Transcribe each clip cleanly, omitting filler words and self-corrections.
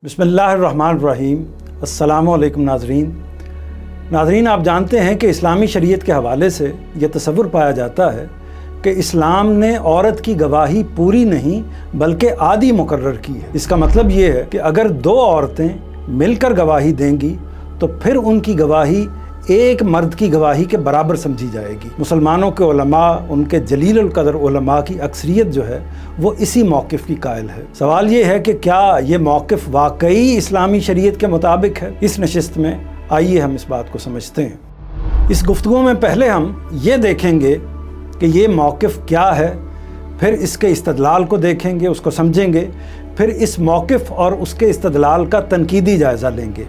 बिस्मिल्लाहिर्रहमानिर्रहीम। अस्सलामु अलैकुम नाज़रीन, आप जानते हैं कि इस्लामी शरीयत के हवाले से यह तसव्वुर पाया जाता है कि इस्लाम ने औरत की गवाही पूरी नहीं बल्कि आधी मुकर्रर की है। इसका मतलब ये है कि अगर दो औरतें मिलकर गवाही देंगी तो फिर उनकी गवाही एक मर्द की गवाही के बराबर समझी जाएगी। मुसलमानों के उलमा, उनके जलील कदर उलमा की अक्सरियत जो है वो इसी मौक़िफ़ की कायल है। सवाल ये है कि क्या ये मौक़िफ़ वाकई इस्लामी शरीयत के मुताबिक है? इस नशिस्त में आइए हम इस बात को समझते हैं। इस गुफ्तगू में पहले हम ये देखेंगे कि ये मौक़िफ़ क्या है, फिर इसके इस्तदलाल को देखेंगे, उसको समझेंगे, फिर इस मौक़िफ़ और उसके इस्तदलाल का तनकीदी जायज़ा लेंगे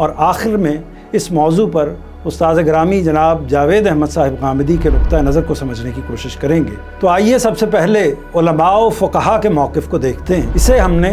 और आखिर में इस मौजू पर उस्ताद ग्रामी जनाब जावेद अहमद साहिब गामिदी के नुक्ता नज़र को समझने की कोशिश करेंगे। तो आइए सबसे पहले उलमा व फ़ुक़हा के मौक़िफ़ को देखते हैं। इसे हमने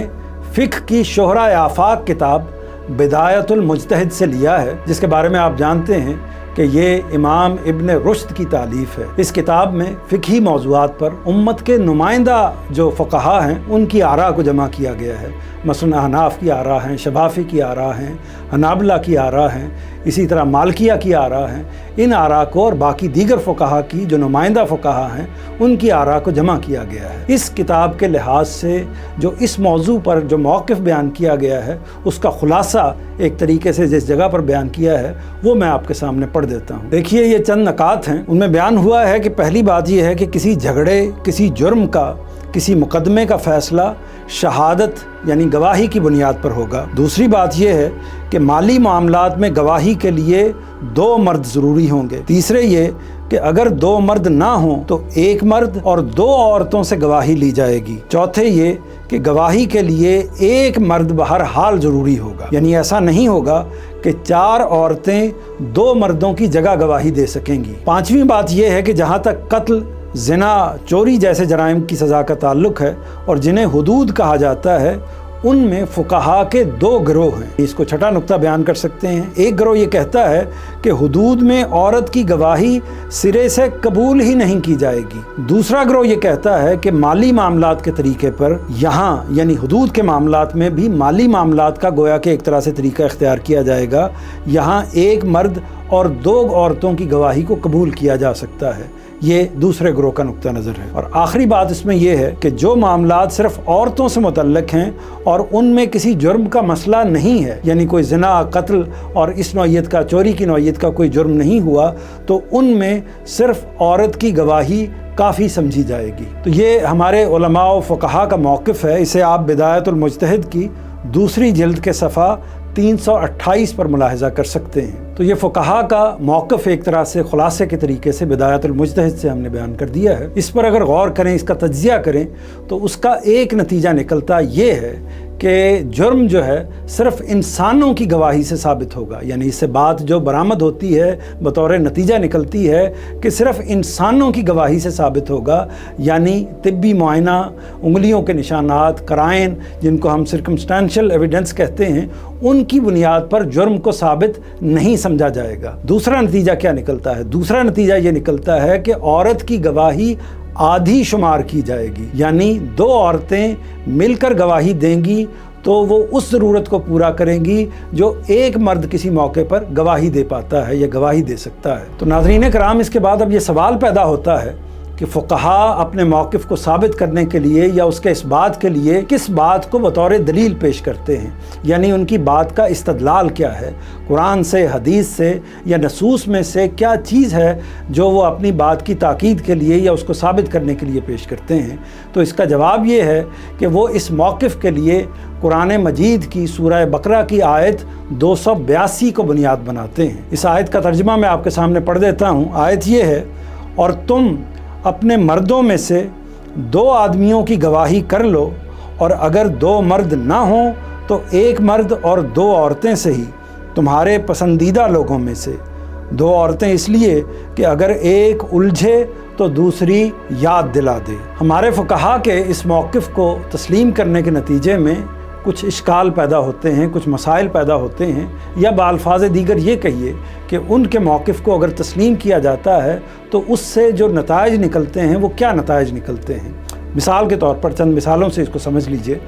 फ़िक़्ह की शोहरा आफ़ाक़ किताब बिदायतुल मुज्तहिद से लिया है, जिसके बारे में आप जानते हैं कि ये इमाम इब्न रुश्द की तालीफ़ है। इस किताब में फ़िक़ही मौज़ूआत पर उम्मत के नुमाइंदा जो फ़ुक़हा हैं उनकी आरा को जमा किया गया है। मसलन अहनाफ़ की आरा हैं, शबाफ़ी की आरा हैं, हनाबला की आरा हैं, इसी तरह मालकिया की आरा हैं। इन आरा को और बाकी दीगर फ़ुक़हा की जो नुमाइंदा फ़ुक़हा हैं उनकी आरा को जमा किया गया है। इस किताब के लिहाज से जो इस मौजू पर जो मौक़िफ़ बयान किया गया है उसका ख़ुलासा एक तरीके से जिस जगह पर बयान किया है वो मैं आपके सामने पढ़ देता हूँ। देखिए, ये चंद नकात हैं। उनमें बयान हुआ है कि पहली बात यह है कि किसी झगड़े, किसी जुर्म का, किसी मुकदमे का फ़ैसला शहादत यानी गवाही की बुनियाद पर होगा। दूसरी बात यह है कि माली मामलात में गवाही के लिए दो मर्द ज़रूरी होंगे। तीसरे ये कि अगर दो मर्द ना हों तो एक मर्द और दो औरतों से गवाही ली जाएगी। चौथे ये कि गवाही के लिए एक मर्द बहर हाल ज़रूरी होगा, यानी ऐसा नहीं होगा कि चार औरतें दो मर्दों की जगह गवाही दे सकेंगी। पाँचवीं बात यह है कि जहाँ तक कत्ल, ज़िना, चोरी जैसे जराइम की सज़ा का ताल्लुक़ है और जिन्हें हुदूद कहा जाता है उनमें फ़ुक़हा के दो गिरोह हैं। इसको छठा नुक्ता बयान कर सकते हैं। एक गिरोह ये कहता है कि हुदूद में औरत की गवाही सिरे से कबूल ही नहीं की जाएगी। दूसरा गिरोह ये कहता है कि माली मामलात के तरीके पर यहाँ यानी हुदूद के मामलात में भी माली मामलात का गोया के एक तरह से तरीका इख्तियार किया जाएगा। यहाँ एक मर्द और दो औरतों की गवाही को कबूल किया जा सकता है। ये दूसरे ग्रोह का नुक्ता नज़र है। और आखिरी बात इसमें यह है कि जो मामलात सिर्फ औरतों से मुतल्लिक हैं और उनमें किसी जुर्म का मसला नहीं है, यानी कोई ज़िना, कत्ल और इस नौइयत का, चोरी की नौइयत का कोई जुर्म नहीं हुआ, तो उनमें सिर्फ औरत की गवाही काफ़ी समझी जाएगी। तो ये हमारे उलमा व फ़ुक़हा का मौक़िफ़ है। इसे आप बिदायतुल मुज्तहिद की दूसरी जिल्द के सफ़ा 328 पर मुलाहिज़ा कर सकते हैं। तो ये फ़ुक़हा का मौक़िफ़ एक तरह से ख़ुलासे के तरीके से बिदायतुल मुज्तहिद से हमने बयान कर दिया है। इस पर अगर गौर करें, इसका तज्ज़िया करें तो उसका एक नतीजा निकलता ये है कि जुर्म जो है सिर्फ़ इंसानों की गवाही से साबित होगा। यानी इससे बात जो बरामद होती है बतौर नतीजा निकलती है कि सिर्फ़ इंसानों की गवाही से साबित होगा, यानी तिब्बी मुआयना, उंगलियों के निशानात, कराइन जिनको हम सर्कमस्टेंशियल एविडेंस कहते हैं, उनकी बुनियाद पर जुर्म को साबित नहीं समझा जाएगा। दूसरा नतीजा क्या निकलता है? दूसरा नतीजा ये निकलता है कि औरत की गवाही आधी शुमार की जाएगी, यानी दो औरतें मिलकर गवाही देंगी तो वो उस ज़रूरत को पूरा करेंगी जो एक मर्द किसी मौके पर गवाही दे पाता है या गवाही दे सकता है। तो नाज़रीन कराम, इसके बाद अब ये सवाल पैदा होता है कि फ़ुक़हा अपने मौक़िफ़ को साबित करने के लिए या उसके इस बात के लिए किस बात को बतौर दलील पेश करते हैं, यानी उनकी बात का इस्तदलाल क्या है, कुरान से, हदीस से या नसूस में से क्या चीज़ है जो वो अपनी बात की ताकीद के लिए या उसको साबित करने के लिए पेश करते हैं। तो इसका जवाब ये है कि वो इस मौक़िफ़ के लिए कुरान मजीद की सूरह बकरा की आयत 282 को बुनियाद बनाते हैं। इस आयत का तर्जुमा मैं आपके सामने पढ़ देता हूँ। आयत ये है, और तुम अपने मर्दों में से दो आदमियों की गवाही कर लो, और अगर दो मर्द ना हों तो एक मर्द और दो औरतें से ही, तुम्हारे पसंदीदा लोगों में से। दो औरतें इसलिए कि अगर एक उलझे तो दूसरी याद दिला दे। हमारे फ़ुक़हा के इस मौक़िफ़ को तस्लीम करने के नतीजे में कुछ इश्काल पैदा होते हैं, कुछ मसाइल पैदा होते हैं, या बाल्फाज़ दीगर ये कहिए कि उनके मौक़िफ़ को अगर तस्लीम किया जाता है तो उससे जो नताइज निकलते हैं वो क्या नताइज निकलते हैं। मिसाल के तौर पर चंद मिसालों से इसको समझ लीजिए।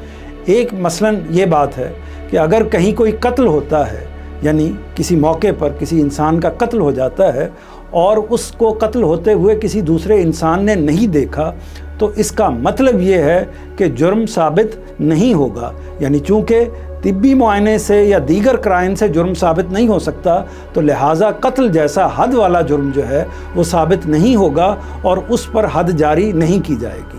ایک مثلاً یہ بات ہے کہ اگر کہیں کوئی قتل ہوتا ہے، یعنی کسی موقع پر کسی انسان کا قتل ہو جاتا ہے اور اس کو قتل ہوتے ہوئے کسی دوسرے انسان نے نہیں دیکھا، تو اس کا مطلب یہ ہے کہ جرم ثابت نہیں ہوگا، یعنی چونکہ طبی معائنے سے یا دیگر قرائن سے جرم ثابت نہیں ہو سکتا، تو لہٰذا قتل جیسا حد والا جرم جو ہے وہ ثابت نہیں ہوگا اور اس پر حد جاری نہیں کی جائے گی۔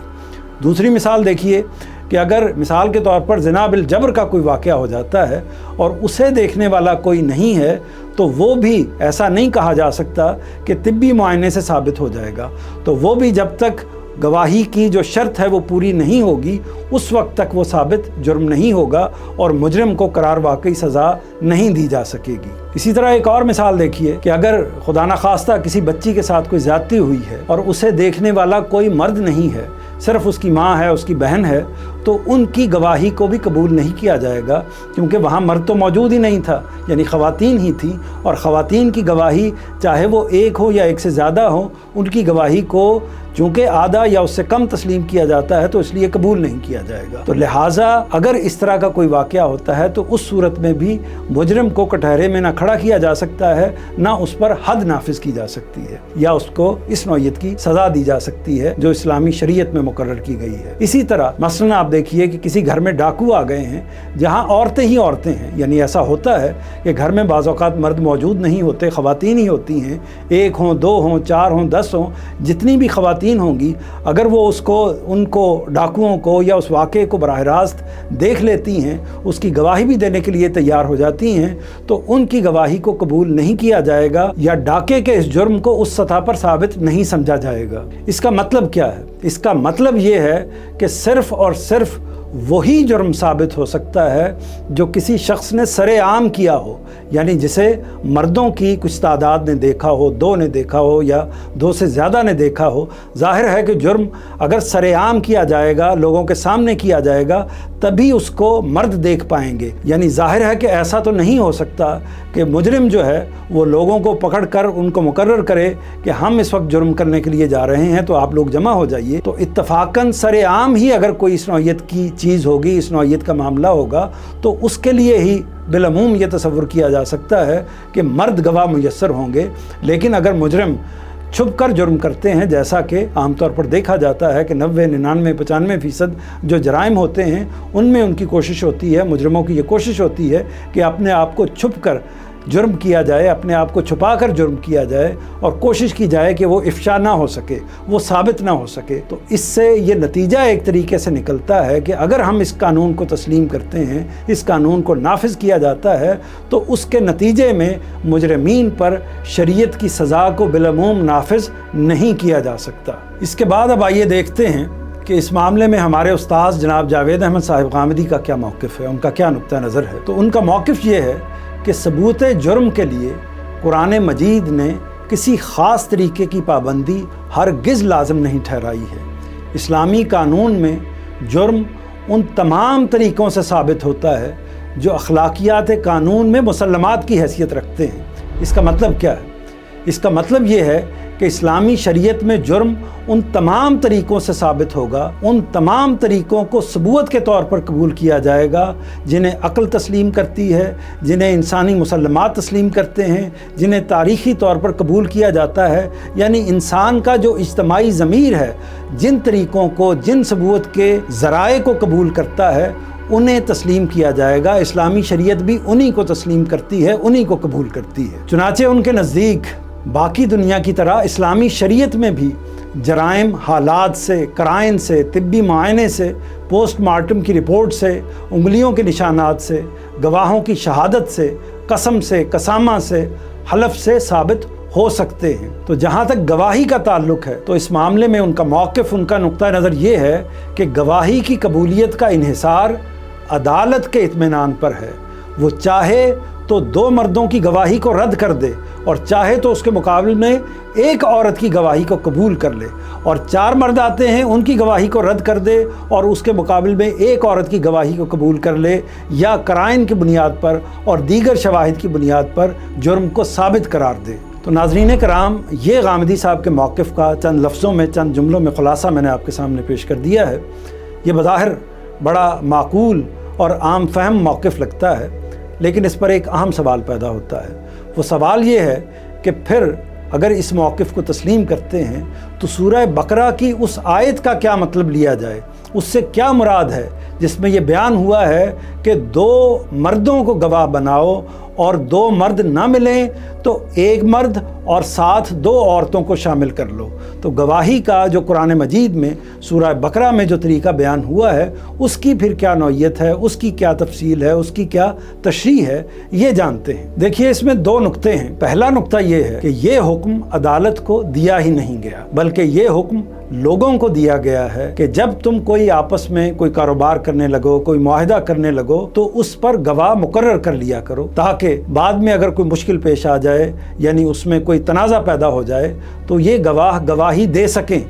دوسری مثال دیکھیے کہ اگر مثال کے طور پر زنا بالجبر کا کوئی واقعہ ہو جاتا ہے اور اسے دیکھنے والا کوئی نہیں ہے، تو وہ بھی ایسا نہیں کہا جا سکتا کہ طبی معائنے سے ثابت ہو جائے گا، تو وہ بھی جب تک گواہی کی جو شرط ہے وہ پوری نہیں ہوگی اس وقت تک وہ ثابت جرم نہیں ہوگا اور مجرم کو قرار واقعی سزا نہیں دی جا سکے گی۔ اسی طرح ایک اور مثال دیکھیے کہ اگر خدا نخواستہ کسی بچی کے ساتھ کوئی زیادتی ہوئی ہے اور اسے دیکھنے والا کوئی مرد نہیں ہے، صرف اس کی ماں ہے، اس کی بہن ہے، تو ان کی گواہی کو بھی قبول نہیں کیا جائے گا، کیونکہ وہاں مرد تو موجود ہی نہیں تھا، یعنی خواتین ہی تھیں، اور خواتین کی گواہی چاہے وہ ایک ہو یا ایک سے زیادہ ہو، ان کی گواہی کو چونکہ آدھا یا اس سے کم تسلیم کیا جاتا ہے تو اس لیے قبول نہیں کیا جائے گا۔ تو لہٰذا اگر اس طرح کا کوئی واقعہ ہوتا ہے تو اس صورت میں بھی مجرم کو کٹہرے میں نہ کھڑا کیا جا سکتا ہے، نہ اس پر حد نافذ کی جا سکتی ہے یا اس کو اس نوعیت کی سزا دی جا سکتی ہے جو اسلامی شریعت میں مقرر کی گئی ہے۔ اسی طرح مثلاً آپ دیکھیے کہ کسی گھر میں ڈاکو آ گئے ہیں جہاں عورتیں ہی عورتیں ہیں، یعنی ایسا ہوتا ہے کہ گھر میں بعض اوقات مرد موجود نہیں ہوتے، خواتین ہی ہوتی ہیں، ایک ہوں، دو ہوں، چار ہوں، 10 ہوں، جتنی بھی خواتین ہوں گی، اگر وہ ان کو ڈاکوؤں کو یا اس واقعے کو براہ راست دیکھ لیتی ہیں، اس کی گواہی بھی دینے کے لیے تیار ہو جاتی ہیں، تو ان کی گواہی کو قبول نہیں کیا جائے گا یا ڈاکے کے اس جرم کو اس سطح پر ثابت نہیں سمجھا جائے گا۔ اس کا مطلب کیا ہے؟ اس کا مطلب یہ ہے کہ صرف اور صرف وہی جرم ثابت ہو سکتا ہے جو کسی شخص نے سر عام کیا ہو، یعنی جسے مردوں کی کچھ تعداد نے دیکھا ہو، 2 نے دیکھا ہو یا 2 سے زیادہ نے دیکھا ہو۔ ظاہر ہے کہ جرم اگر سر عام کیا جائے گا، لوگوں کے سامنے کیا جائے گا، تبھی اس کو مرد دیکھ پائیں گے، یعنی ظاہر ہے کہ ایسا تو نہیں ہو سکتا کہ مجرم جو ہے وہ لوگوں کو پکڑ کر ان کو مقرر کرے کہ ہم اس وقت جرم کرنے کے لیے جا رہے ہیں تو آپ لوگ جمع ہو جائیے۔ تو اتفاقاً سر عام ہی اگر کوئی اس نوعیت کی چیز ہوگی، اس نوعیت کا معاملہ ہوگا، تو اس کے لیے ہی بالعموم یہ تصور کیا جا سکتا ہے کہ مرد گواہ میسر ہوں گے۔ لیکن اگر مجرم چھپ کر جرم کرتے ہیں، جیسا کہ عام طور پر دیکھا جاتا ہے کہ 90، 99، 95% جو جرائم ہوتے ہیں ان میں ان کی کوشش ہوتی ہے، مجرموں کی یہ کوشش ہوتی ہے کہ اپنے آپ کو چھپ کر جرم کیا جائے، اپنے آپ کو چھپا کر جرم کیا جائے اور کوشش کی جائے کہ وہ افشا نہ ہو سکے، وہ ثابت نہ ہو سکے۔ تو اس سے یہ نتیجہ ایک طریقے سے نکلتا ہے کہ اگر ہم اس قانون کو تسلیم کرتے ہیں، اس قانون کو نافذ کیا جاتا ہے، تو اس کے نتیجے میں مجرمین پر شریعت کی سزا کو بالعموم نافذ نہیں کیا جا سکتا۔ اس کے بعد اب آئیے دیکھتے ہیں کہ اس معاملے میں ہمارے استاذ جناب جاوید احمد صاحب غامدی کا کیا موقف ہے، ان کا کیا نقطہ نظر ہے۔ تو ان کا موقف یہ ہے کہ ثبوت جرم کے لیے قرآن مجید نے کسی خاص طریقے کی پابندی ہرگز لازم نہیں ٹھہرائی ہے۔ اسلامی قانون میں جرم ان تمام طریقوں سے ثابت ہوتا ہے جو اخلاقیات قانون میں مسلمات کی حیثیت رکھتے ہیں۔ اس کا مطلب کیا ہے؟ اس کا مطلب یہ ہے کہ اسلامی شریعت میں جرم ان تمام طریقوں سے ثابت ہوگا، ان تمام طریقوں کو ثبوت کے طور پر قبول کیا جائے گا جنہیں عقل تسلیم کرتی ہے، جنہیں انسانی مسلمات تسلیم کرتے ہیں، جنہیں تاریخی طور پر قبول کیا جاتا ہے، یعنی انسان کا جو اجتماعی ضمیر ہے، جن طریقوں کو، جن ثبوت کے ذرائع کو قبول کرتا ہے انہیں تسلیم کیا جائے گا۔ اسلامی شریعت بھی انہی کو تسلیم کرتی ہے، انہی کو قبول کرتی ہے۔ چنانچہ ان کے نزدیک باقی دنیا کی طرح اسلامی شریعت میں بھی جرائم حالات سے، قرائن سے، طبی معائنے سے، پوسٹ مارٹم کی رپورٹ سے، انگلیوں کے نشانات سے، گواہوں کی شہادت سے، قسم سے، قسامہ سے، حلف سے ثابت ہو سکتے ہیں۔ تو جہاں تک گواہی کا تعلق ہے تو اس معاملے میں ان کا موقف، ان کا نقطہ نظر یہ ہے کہ گواہی کی قبولیت کا انحصار عدالت کے اطمینان پر ہے۔ وہ چاہے تو 2 مردوں کی گواہی کو رد کر دے اور چاہے تو اس کے مقابل میں ایک عورت کی گواہی کو قبول کر لے، اور 4 مرد آتے ہیں ان کی گواہی کو رد کر دے اور اس کے مقابل میں ایک عورت کی گواہی کو قبول کر لے، یا قرائن کی بنیاد پر اور دیگر شواہد کی بنیاد پر جرم کو ثابت قرار دے۔ تو ناظرین کرام، یہ غامدی صاحب کے موقف کا چند لفظوں میں، چند جملوں میں خلاصہ میں نے آپ کے سامنے پیش کر دیا ہے۔ یہ بظاہر بڑا معقول और आम फहम मौक़िफ़ लगता है, लेकिन इस पर एक अहम सवाल पैदा होता है। वो सवाल ये है कि फिर अगर इस मौक़िफ़ को तस्लीम करते हैं तो सूरह बकरा की उस आयत का क्या मतलब लिया जाए, उससे क्या मुराद है जिसमें ये बयान हुआ है कि 2 मर्दों को गवाह बनाओ और 2 मर्द ना मिलें तो 1 मर्द और साथ 2 औरतों को शामिल कर लो। तो गवाही का जो कुरान मजीद में सूरह बकरा में जो तरीका बयान हुआ है उसकी फिर क्या नौइयत है, उसकी क्या तफसील है, उसकी क्या तशरीह है, ये जानते हैं। देखिए, इसमें 2 नुक्ते हैं। पहला नुक्ता ये है कि ये हुक्म अदालत को दिया ही नहीं गया, बल्कि ये हुक्म लोगों को दिया गया है कि जब तुम कोई आपस में कोई कारोबार करने लगो, कोई मुआहिदा करने लगो, तो उस पर गवाह मुकर्रर कर लिया करो, ताकि बाद में अगर कोई मुश्किल पेश आ जाए, यानी उसमें कोई तनाज़ा पैदा हो जाए, तो ये गवाह गवाही दे सकें।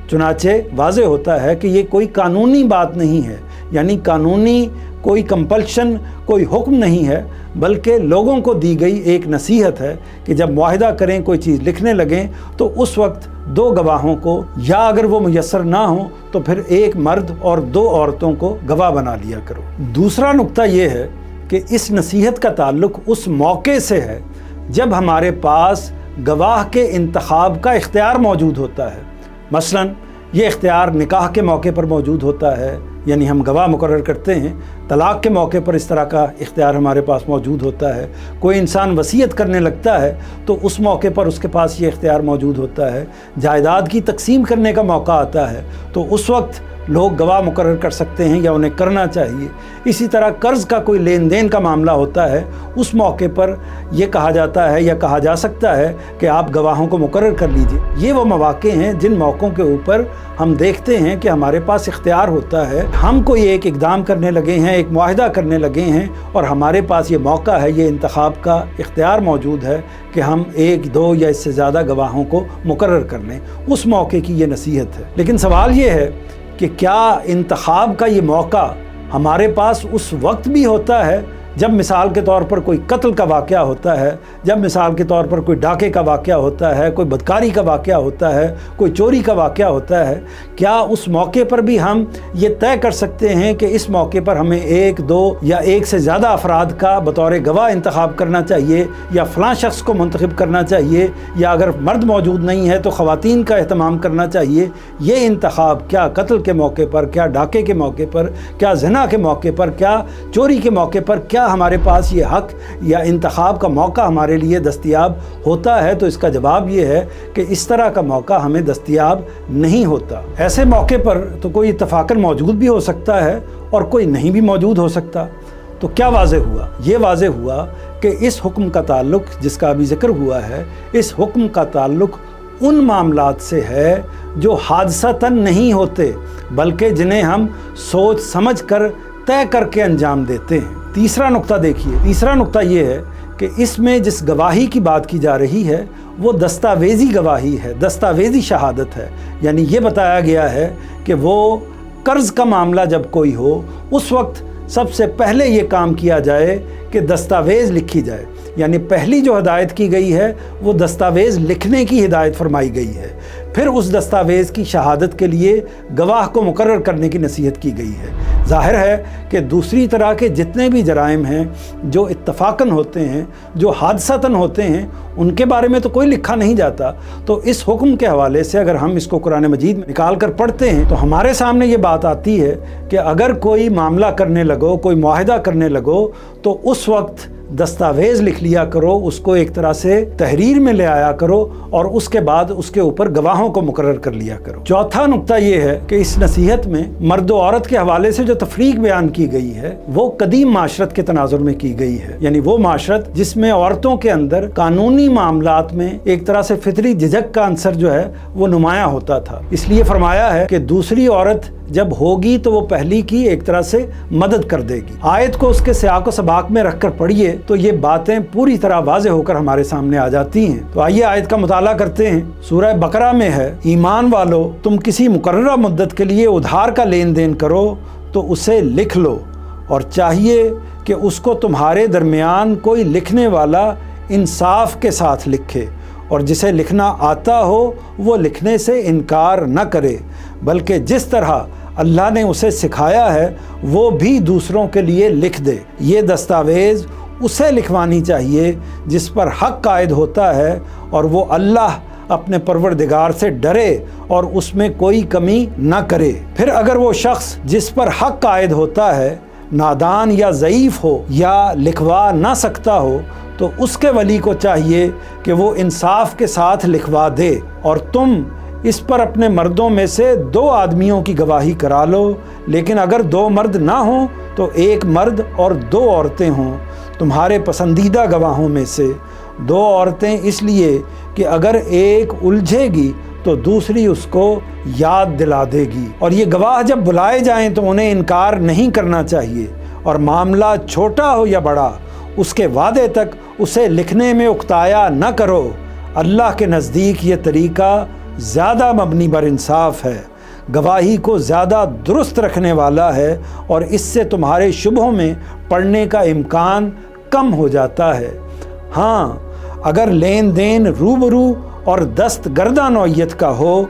चुनाचे वाज़े होता है कि ये कोई कानूनी बात नहीं है, यानी कानूनी कोई कंपल्शन, कोई हुक्म नहीं है, बल्कि लोगों को दी गई एक नसीहत है कि जब मुआहिदा करें, कोई चीज़ लिखने लगें, तो उस वक्त 2 गवाहों को, या अगर वो मुयस्सर ना हो तो फिर 1 मर्द और 2 औरतों को गवाह बना लिया करो। दूसरा नुक्ता ये है कि इस नसीहत का ताल्लुक़ उस मौके से है जब हमारे पास गवाह के इंतखाब का इख्तियार मौजूद होता है। मसलन ये इख्तियार निकाह के मौके पर मौजूद होता है, यानी हम गवाह मुकर्रर करते हैं। तलाक़ के मौके पर इस तरह का इख्तियार हमारे पास मौजूद होता है। कोई इंसान वसीयत करने लगता है तो उस मौके पर उसके पास ये इख्तियार मौजूद होता है। जायदाद की तकसीम करने का मौका आता है तो उस वक्त लोग गवाह मुकर्रर कर सकते हैं या उन्हें करना चाहिए। इसी तरह कर्ज़ का कोई लेन देन का मामला होता है, उस मौके पर यह कहा जाता है या कहा जा सकता है कि आप गवाहों को मुकर्रर कर लीजिए। ये वो मौक़े हैं जिन मौक़ों के ऊपर हम देखते हैं कि हमारे पास इख्तियार होता है। हम कोई एक इक़दाम करने लगे हैं, एक मुआहिदा करने लगे हैं और हमारे पास ये मौका है, ये इंतखाब का इख्तियार मौजूद है कि हम 1, 2 या इससे ज़्यादा गवाहों को मुकर्रर कर लें। उस मौके की ये नसीहत है। लेकिन सवाल ये है कि क्या इंतखाब का ये मौका हमारे पास उस वक्त भी होता है जब मिसाल के तौर पर कोई कत्ल का वाक़या होता है, जब मिसाल के तौर पर कोई डाके का वाक़या होता है, कोई बदकारी का वाक़या होता है, कोई चोरी का वाक़या होता है? क्या उस मौके पर भी हम ये तय कर सकते हैं कि इस मौके पर हमें 1, 2 या 1 से ज़्यादा अफराद का बतौर गवाह इंतखाब करना चाहिए या फ़लाँ शख्स को मुंतखब करना चाहिए, या अगर मर्द मौजूद नहीं है तो ख़वातीन का एहतमाम करना चाहिए? ये इंतखाब क्या कत्ल के मौके पर, क्या डाके के मौके पर, क्या ज़िना के मौके पर, क्या चोरी के मौके पर, क्या हमारे पास ये हक़ या इंतखाब का मौका हमारे लिए दस्तयाब होता है? तो इसका जवाब ये है कि इस तरह का मौका हमें दस्तयाब नहीं होता। ऐसे मौके पर तो कोई इत्तफ़ाक़न मौजूद भी हो सकता है और कोई नहीं भी मौजूद हो सकता। तो क्या वाज़ेह हुआ? ये वाज़ेह हुआ कि इस हुक्म का ताल्लुक़ जिसका अभी ज़िक्र हुआ है, इस हुक्म का ताल्लुक़ उन मामलात से है जो हादसतन नहीं होते, बल्कि जिन्हें हम सोच समझ कर तय करके अंजाम देते हैं। तीसरा नुक्ता देखिए, तीसरा नुक्ता ये है कि इसमें जिस गवाही की बात की जा रही है वो दस्तावेज़ी गवाही है, दस्तावेज़ी शहादत है। यानी ये बताया गया है कि वो कर्ज़ का मामला जब कोई हो उस वक्त सबसे पहले ये काम किया जाए कि दस्तावेज़ लिखी जाए। यानी पहली जो हिदायत की गई है वो दस्तावेज़ लिखने की हिदायत फरमाई गई है। फिर उस दस्तावेज़ की शहादत के लिए गवाह को मुकर्रर करने की नसीहत की गई है। ज़ाहिर है कि दूसरी तरह के जितने भी जराइम हैं जो इत्तफ़ाक़न होते हैं, जो हादसतन होते हैं, उनके बारे में तो कोई लिखा नहीं जाता। तो इस हुक्म के हवाले से अगर हम इसको कुरान मजीद में निकाल कर पढ़ते हैं तो हमारे सामने ये बात आती है कि अगर कोई मामला करने लगो, कोई मुआहिदा करने लगो, तो उस वक्त दस्तावेज़ लिख लिया करो, उसको एक तरह से तहरीर में ले आया करो और उसके बाद उसके ऊपर गवाहों को मुकर्रर कर लिया करो। चौथा नुक्ता ये है कि इस नसीहत में मर्द और औरत के हवाले से जो तफरीक बयान की गई है वो कदीम माशरत के तनाजुर में की गई है। यानी वो माशरत जिसमें औरतों के अंदर कानूनी मामलात में एक तरह से फितरी झिझक का अंसर जो है वो नुमाया होता था। इसलिए फरमाया है कि दूसरी औरत जब होगी तो वो पहली की एक तरह से मदद कर देगी। आयत को उसके सियाक व सबाक में रखकर पढ़िए तो ये बातें पूरी तरह वाज़ेह होकर हमारे सामने आ जाती हैं। तो आइए आयत का मुताला करते हैं। सूरह बकरा में है, ईमान वालों तुम किसी मुकर्ररा मुद्दत के लिए उधार का लेन देन करो तो उसे लिख लो, और चाहिए कि उसको तुम्हारे दरमियान कोई लिखने वाला इंसाफ के साथ लिखे, और जिसे लिखना आता हो वो लिखने से इनकार न करे, बल्कि जिस तरह اللہ نے उसे सिखाया है वो भी दूसरों के लिए लिख दे। ये दस्तावेज़ उसे लिखवानी चाहिए जिस पर हक़ आयद होता है और वो अल्लाह अपने परवरदिगार से डरे और उसमें कोई कमी ना करे। फिर अगर वो शख्स जिस पर हक़ आयद होता है नादान या ज़ईफ़ हो या लिखवा ना सकता हो तो उसके वली को चाहिए कि वो इंसाफ के साथ लिखवा दे और तुम इस पर अपने मर्दों में से 2 आदमियों की गवाही करा लो, लेकिन अगर 2 मर्द ना हों तो 1 मर्द और 2 औरतें हों तुम्हारे पसंदीदा गवाहों में से। 2 औरतें इसलिए कि अगर एक उलझेगी तो दूसरी उसको याद दिला देगी। और ये गवाह जब बुलाए जाएं तो उन्हें इनकार नहीं करना चाहिए और मामला छोटा हो या बड़ा उसके वादे तक उसे लिखने में उकताया न करो। अल्लाह के नज़दीक ये तरीक़ा ज़्यादा मबनी बर इंसाफ है, गवाही को ज़्यादा दुरुस्त रखने वाला है और इससे तुम्हारे शुबहों में पड़ने का इम्कान कम हो जाता है। हाँ, अगर लेन देन रूबरू और दस्तगर्दा नौइयत का हो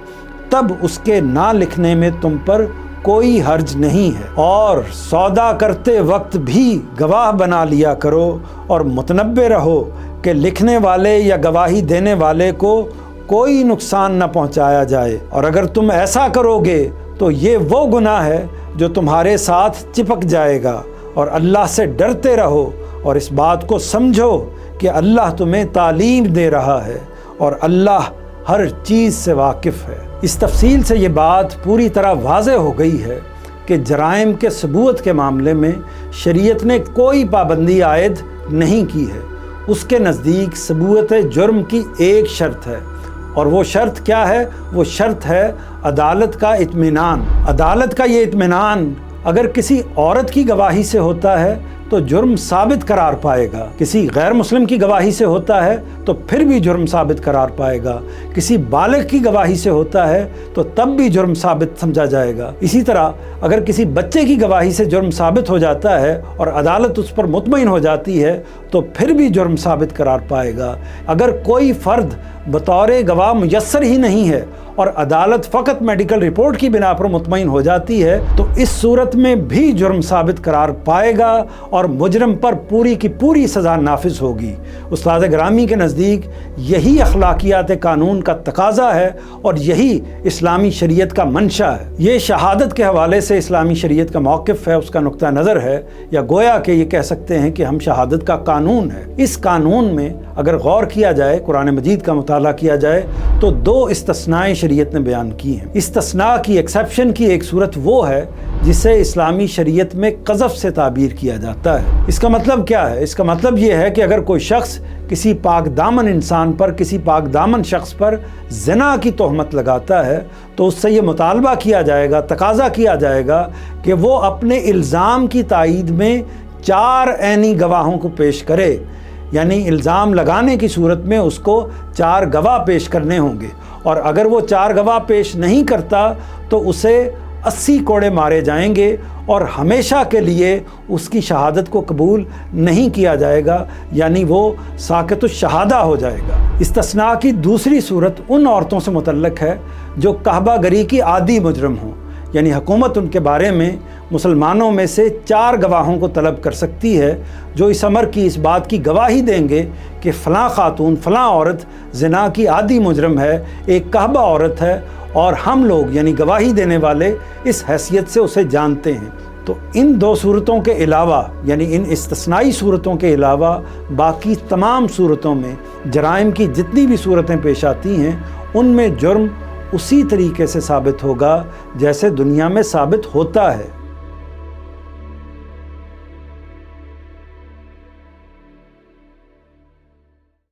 तब उसके ना लिखने में तुम पर कोई हर्ज नहीं है। और सौदा करते वक्त भी गवाह बना लिया करो और मुतनब्बे रहो कि लिखने वाले या गवाही देने वाले को कोई नुकसान न पहुंचाया जाए। और अगर तुम ऐसा करोगे तो ये वो गुनाह है जो तुम्हारे साथ चिपक जाएगा। और अल्लाह से डरते रहो और इस बात को समझो कि अल्लाह तुम्हें तालीम दे रहा है और अल्लाह हर चीज़ से वाकिफ़ है। इस तफसील से ये बात पूरी तरह वाज़े हो गई है कि जराइम के सबूत के मामले में शरीयत ने कोई पाबंदी आयद नहीं की है। उसके नज़दीक सबूत जुर्म की एक शर्त है और वो शर्त क्या है? वो शर्त है अदालत का इत्मीनान। अदालत का ये इत्मीनान अगर किसी औरत की गवाही से होता है तो जुर्म साबित करार पाएगा, किसी गैर मुस्लिम की गवाही से होता है तो फिर भी जुर्म साबित करार पाएगा, किसी बालिग की गवाही से होता है तो तब भी जुर्म साबित समझा जाएगा। इसी तरह अगर किसी बच्चे की गवाही से जुर्म साबित हो जाता है और अदालत उस पर मुतमईन हो जाती है तो फिर भी जुर्म साबित करार पाएगा। अगर कोई फ़र्द बतौर गवाह मुयस्सर ही नहीं है और अदालत फ़कत मेडिकल रिपोर्ट की बिना पर मुतमईन हो जाती है तो इस सूरत में भी जुर्म साबित करार पाएगा और मुजरम पर पूरी की पूरी सज़ा नाफिज होगी। उस्ताद ग्रामी के नज़दीक यही अखलाकियात कानून का तकाज़ा है और यही इस्लामी शरीयत का मंशा है। ये शहादत के हवाले से इस्लामी शरीयत का मौक़िफ़ है, उसका नुक्ता नज़र है, या गोया कि ये कह सकते हैं कि हम शहादत का कानून है। इस कानून में अगर गौर किया जाए, कुरान मजीद का मुताला किया जाए तो 2 इस्तिस्नाएं शरीयत ने बयान की हैं। इस्तिस्ना की, एक्सेप्शन की एक सूरत वो है जिसे इस्लामी शरीयत में क़ज़फ़ से ताबीर किया जाता है। इसका मतलब क्या है? इसका मतलब ये है कि अगर कोई शख्स किसी पाक दामन इंसान पर, किसी पाक दामन शख्स पर ज़िना की तोहमत लगाता है तो उससे ये मुतालबा किया जाएगा, तकाज़ा किया जाएगा कि वो अपने इल्ज़ाम की तायीद में 4 ऐनी गवाहों को पेश करे। यानी इल्ज़ाम लगाने की सूरत में उसको 4 गवाह पेश करने होंगे और अगर वो 4 गवाह पेश नहीं करता तो उसे 80 कोड़े मारे जाएंगे और हमेशा के लिए उसकी शहादत को कबूल नहीं किया जाएगा, यानी वो साक़ितुश शहादा हो जाएगा। इस्तिस्ना की दूसरी सूरत उन औरतों से मुतल्लक़ है जो कहबागरी की आदी मुजरम हों, यानी हुकूमत उनके बारे में मुसलमानों में से 4 गवाहों को तलब कर सकती है जो इस अमर की, इस बात की गवाही देंगे कि फ़लाँ ख़ातून, फ़लाँ औरत ज़िना की आदी मुजरम है, एक कहबा औरत है और हम लोग यानी गवाही देने वाले इस हैसियत से उसे जानते हैं। तो इन 2 सूरतों के अलावा, यानी इन इस्तिस्नाई सूरतों के अलावा बाकी तमाम सूरतों में जराइम की जितनी भी सूरतें पेश आती हैं उनमें जुर्म उसी तरीके से साबित होगा जैसे दुनिया में साबित होता है।